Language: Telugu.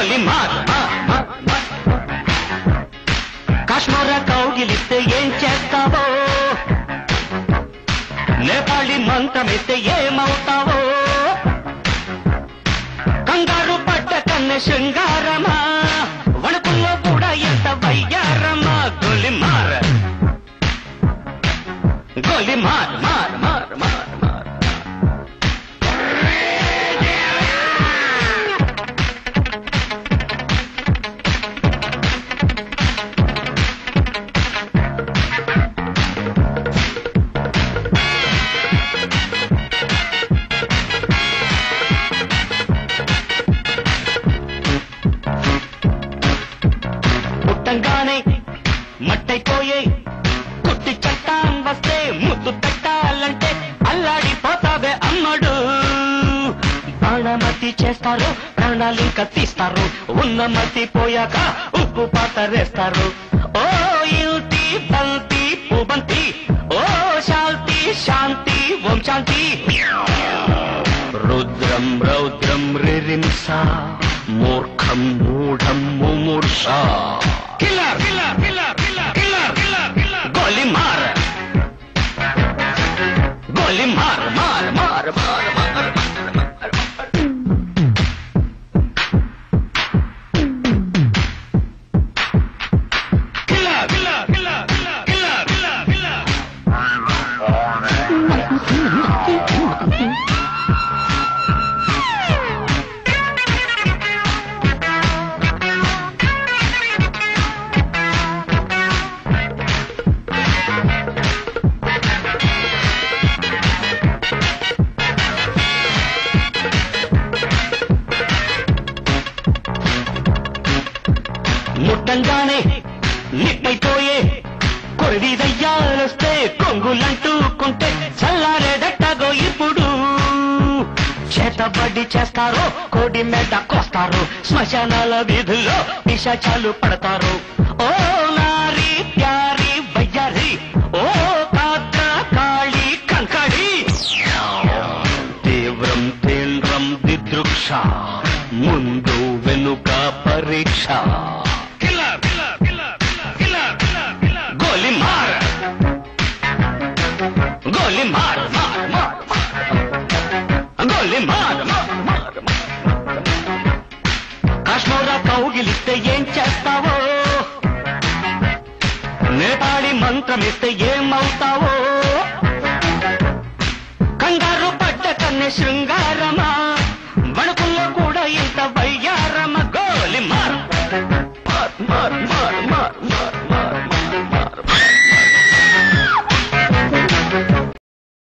గోలి మార్ కాశ్మీర కౌగిలిస్తే ఏం చేస్తావో, నేపాళి మంత్రమిస్తే ఏమవుతావో, కంగారు పడ్డ కన్న శృంగారమా, వణుకుల్లో కూడా ఎంత వయ్యారమా. గోలి మార్ గోలి మార్ మార్ మార్ మార్ మార్ పుట్టంగానే మట్టైపోయే కుట్టి చట్టం వస్తే ముద్దు పెట్టాలంటే అల్లాడిపోతావే అమ్మడు. బాణమతి చేస్తారు, ప్రాణాలింక తీస్తారు, ఉన్న మతి పోయాక ఉప్పు పాతరేస్తారు. ఓ యుతి బంతి పుబంతి, ఓ శాంతి శాంతి ఓం శాంతి. రుద్రం రౌద్రం రిరింస, మూర్ఖం మూఢం ముమూర్ష. Killer killer killer killer killer killer killer. గోలి మార్ గోలి మార్ మార్ మార్ మార్ మార్. Killer killer killer killer killer killer killer. ముట్టంగానే నిట్టయిపోయే కొరివి దయ్యాలొస్తే కొంగులంటూకుంటే చల్లారేదట్టగో ఇప్పుడు. చేతబడి చేస్తారో, కోడి మెడ కోస్తారు, శ్మశానాల వీధుల్లో పిశాచాలు పడతారు. ఓ నారి ప్యారి వయ్యారి, ఓ కాత్ర కాళి కంకడి. తీవ్రం తీవ్రం దిదృక్ష, ముందు వెనుక పరీక్ష. గోలి మార్ గోలి మార్ మార్ మార్ గోలి మార్ మార్ మార్. కాశ్మీర కౌగిలిస్తే ఏం చేస్తావో, నేపాళి మంత్రమిస్తే ఏమవుతావో, కంగారు పడ్డ కన్నె శృంగారమా,